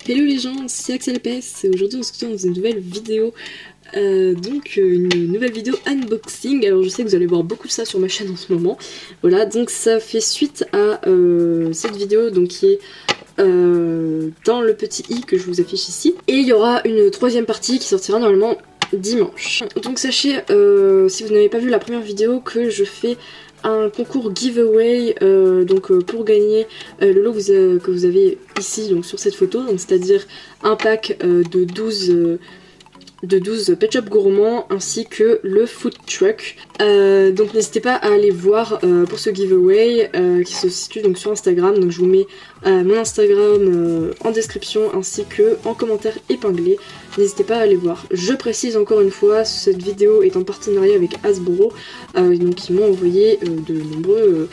Hello les gens, c'est Axel LPS et aujourd'hui on se retrouve dans une nouvelle vidéo. Une nouvelle vidéo unboxing. Alors je sais que vous allez voir beaucoup de ça sur ma chaîne en ce moment. Voilà, donc ça fait suite à cette vidéo donc qui est dans le petit i que je vous affiche ici. Et il y aura une troisième partie qui sortira normalement dimanche. Donc sachez, si vous n'avez pas vu la première vidéo, que je fais un concours giveaway pour gagner le lot que vous avez ici donc sur cette photo, donc c'est-à-dire un pack de 12 Pet Shop Gourmands ainsi que le food truck. Donc n'hésitez pas à aller voir pour ce giveaway qui se situe donc sur Instagram. Donc je vous mets mon Instagram en description ainsi que en commentaire épinglé. N'hésitez pas à aller voir. Je précise encore une fois, cette vidéo est en partenariat avec Hasbro, donc ils m'ont envoyé de nombreux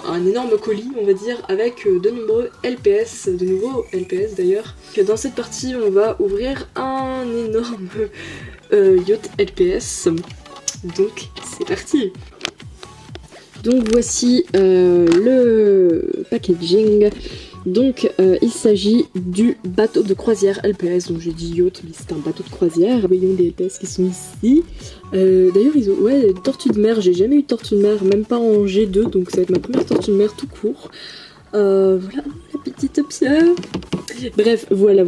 un énorme colis on va dire avec de nombreux LPS, de nouveaux LPS d'ailleurs. Dans cette partie on va ouvrir un énorme yacht LPS, donc c'est parti. Donc voici le packaging. Donc il s'agit du bateau de croisière LPS, donc j'ai dit yacht mais c'est un bateau de croisière. Voyons les LPS qui sont ici. D'ailleurs ils ont des tortues de mer, j'ai jamais eu de tortue de mer, même pas en G2, donc ça va être ma première tortue de mer tout court. Voilà la petite option. Bref, voilà.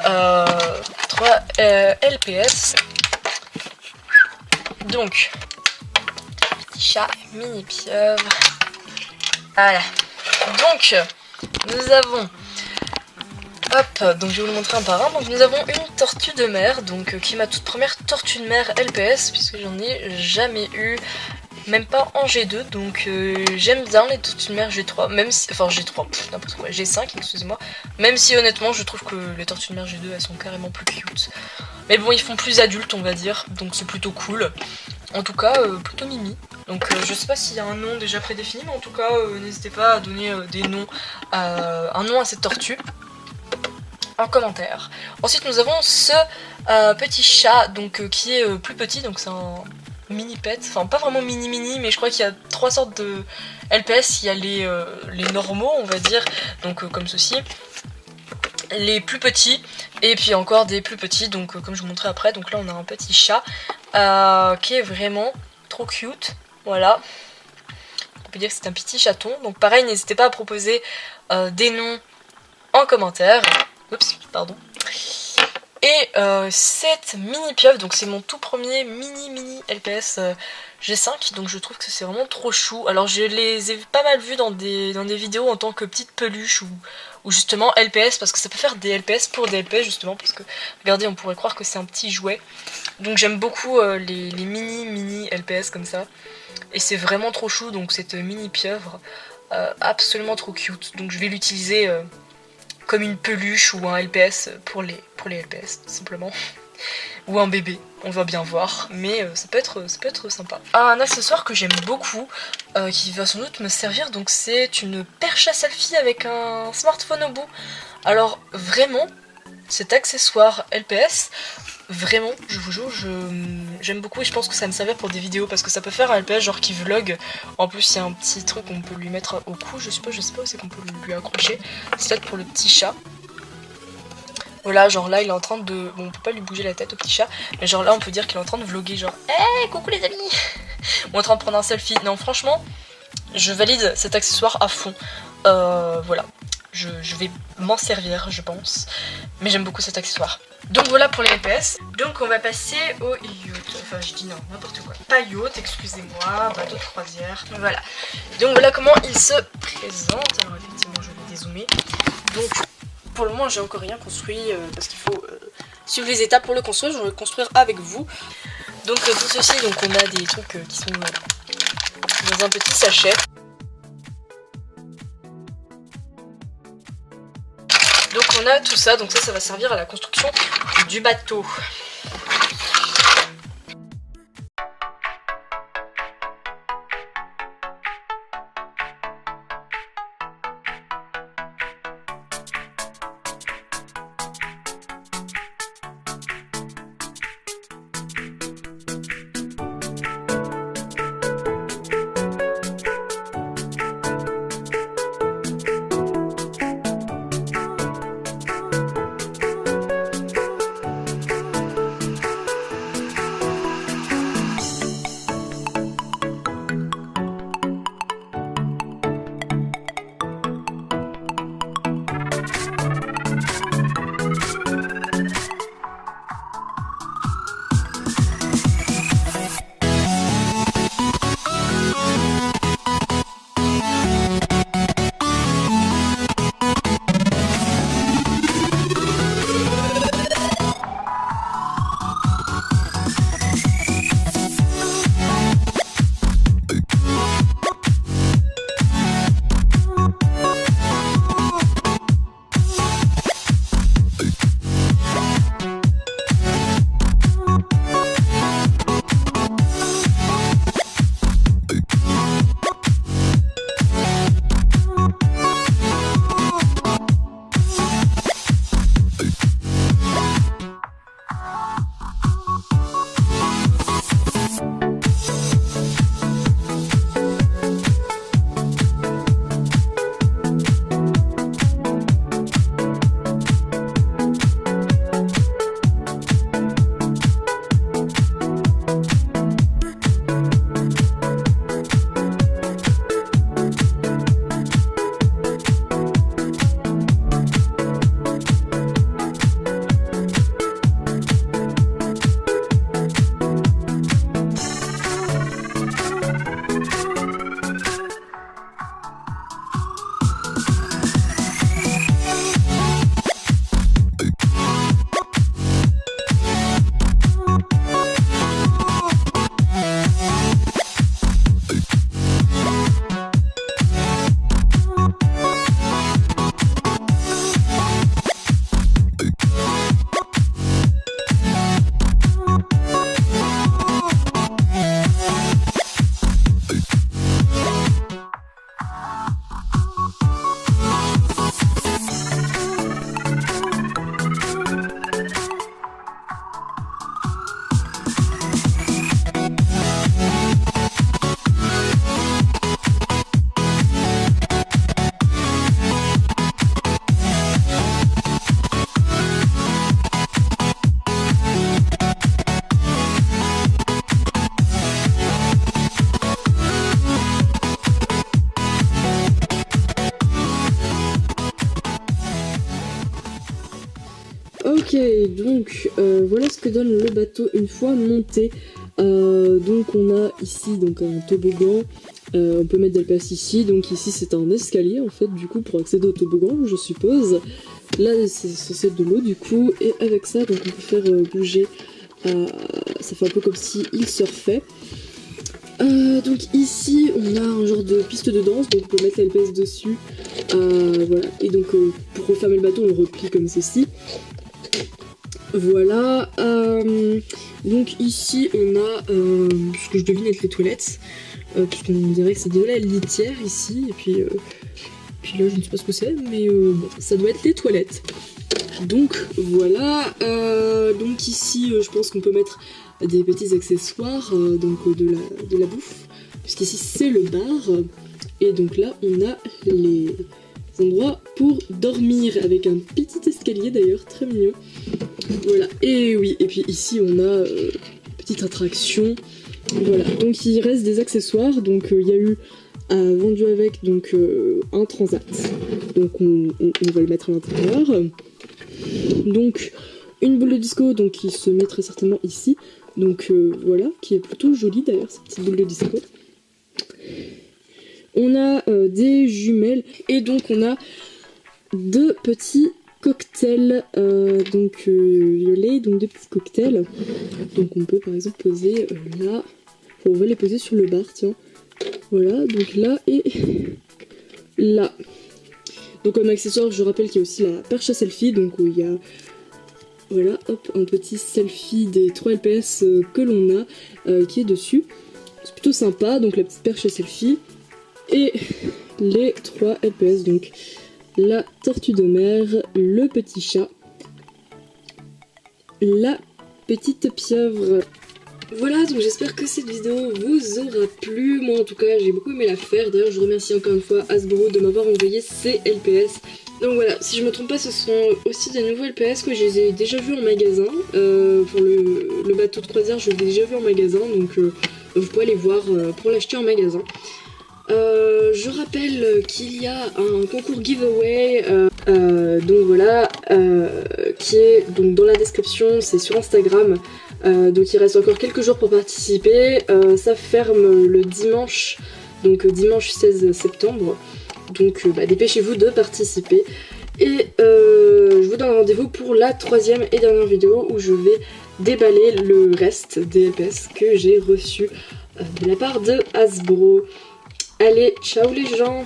Euh, 3 LPS. Donc, petit chat, mini pieuvre. Voilà. Donc, nous avons. Hop, donc je vais vous le montrer un par un. Donc, nous avons une tortue de mer, donc qui est ma toute première tortue de mer LPS, puisque j'en ai jamais eu. Même pas en G2, donc j'aime bien les tortues de mer G3, même si, enfin G3, n'importe quoi, G5, excusez-moi, même si honnêtement je trouve que les tortues de mer G2 elles sont carrément plus cute. Mais bon, ils font plus adultes on va dire, donc c'est plutôt cool. En tout cas, plutôt mimi. Donc je sais pas s'il y a un nom déjà prédéfini, mais en tout cas n'hésitez pas à donner des noms, un nom à cette tortue en commentaire. Ensuite nous avons ce petit chat donc qui est plus petit, donc c'est un mini pet, enfin pas vraiment mini mais je crois qu'il y a 3 sortes de LPS. Il y a les normaux on va dire, donc comme ceci, les plus petits et puis encore des plus petits, donc comme je vous montrerai après. Donc là on a un petit chat qui est vraiment trop cute, voilà, on peut dire que c'est un petit chaton. Donc pareil, n'hésitez pas à proposer des noms en commentaire. Oups, pardon. Et cette mini pieuvre, donc c'est mon tout premier mini LPS G5, donc je trouve que c'est vraiment trop chou. Alors je les ai pas mal vus dans des vidéos en tant que petite peluche ou justement LPS, parce que ça peut faire des LPS pour des LPS justement, parce que regardez, on pourrait croire que c'est un petit jouet. Donc j'aime beaucoup les mini LPS comme ça, et c'est vraiment trop chou. Donc cette mini pieuvre absolument trop cute, donc je vais l'utiliser comme une peluche ou un LPS pour les LPS tout simplement, ou un bébé, on va bien voir, mais ça peut être sympa. Un accessoire que j'aime beaucoup, qui va sans doute me servir, donc c'est une perche à selfie avec un smartphone au bout. Alors vraiment, cet accessoire LPS, vraiment, je vous jure, j'aime beaucoup, et je pense que ça me servir pour des vidéos, parce que ça peut faire un LPS genre qui vlog. En plus il y a un petit truc qu'on peut lui mettre au cou, je sais pas où c'est qu'on peut lui accrocher. C'est peut-être pour le petit chat. Voilà, genre là il est en train de... Bon, on peut pas lui bouger la tête au petit chat, mais genre là on peut dire qu'il est en train de vlogger, genre hey, coucou les amis. Ou en train de prendre un selfie. Non franchement, je valide cet accessoire à fond. Voilà, je vais m'en servir je pense. Mais j'aime beaucoup cet accessoire. Donc voilà pour les EPS. Donc on va passer au yacht. Enfin je dis non, n'importe quoi. Pas yacht, excusez-moi, bateau de croisière. Voilà. Donc voilà comment il se présente. Alors effectivement je vais dézoomer. Donc pour le moment j'ai encore rien construit parce qu'il faut suivre les étapes pour le construire. Je vais le construire avec vous. Donc tout ceci, donc on a des trucs qui sont dans un petit sachet. Donc on a tout ça, donc ça va servir à la construction du bateau. Ok, donc voilà ce que donne le bateau une fois monté. Donc on a ici donc un toboggan, on peut mettre de la place ici, donc ici c'est un escalier en fait du coup pour accéder au toboggan je suppose. Là c'est censé être de l'eau du coup, et avec ça donc on peut faire bouger, ça fait un peu comme si il surfait. Donc ici on a un genre de piste de danse, donc on peut mettre la LPS dessus, voilà, et donc pour refermer le bateau on le replie comme ceci. Voilà, donc ici on a ce que je devine être les toilettes, puisqu'on dirait que c'est de la litière ici, et puis là je ne sais pas ce que c'est, mais bon, ça doit être les toilettes. Donc voilà, donc ici je pense qu'on peut mettre des petits accessoires, donc de la bouffe, puisqu'ici c'est le bar, et donc là on a les endroits pour dormir, avec un petit escalier d'ailleurs, très mignon. Voilà, et oui, et puis ici on a petite attraction. Voilà, donc il reste des accessoires, donc il y a eu vendu avec donc un transat, donc on va le mettre à l'intérieur. Donc une boule de disco donc, qui se met très certainement ici. Donc voilà, qui est plutôt jolie d'ailleurs cette petite boule de disco. On a des jumelles et donc on a 2 petits cocktails violets, donc 2 petits cocktails. Donc on peut par exemple poser là, on va les poser sur le bar, tiens. Voilà, donc là et là. Donc comme accessoire, je rappelle qu'il y a aussi la perche à selfie, donc il y a voilà, hop, un petit selfie des 3 LPS que l'on a qui est dessus. C'est plutôt sympa, donc la petite perche à selfie et les 3 LPS, donc la tortue de mer, le petit chat, la petite pieuvre. Voilà, donc j'espère que cette vidéo vous aura plu. Moi en tout cas j'ai beaucoup aimé la faire. D'ailleurs je remercie encore une fois Hasbro de m'avoir envoyé ces LPS. Donc voilà, si je me trompe pas ce sont aussi des nouveaux LPS que je les ai déjà vus en magasin. Pour le bateau de croisière je l'ai déjà vu en magasin, donc vous pouvez aller voir pour l'acheter en magasin. Je rappelle qu'il y a un concours giveaway, donc voilà, qui est donc dans la description, c'est sur Instagram. Donc il reste encore quelques jours pour participer, ça ferme le dimanche, donc dimanche 16 septembre, donc dépêchez-vous de participer. Et je vous donne rendez-vous pour la 3e et dernière vidéo où je vais déballer le reste des LPS que j'ai reçus de la part de Hasbro. Allez, ciao les gens!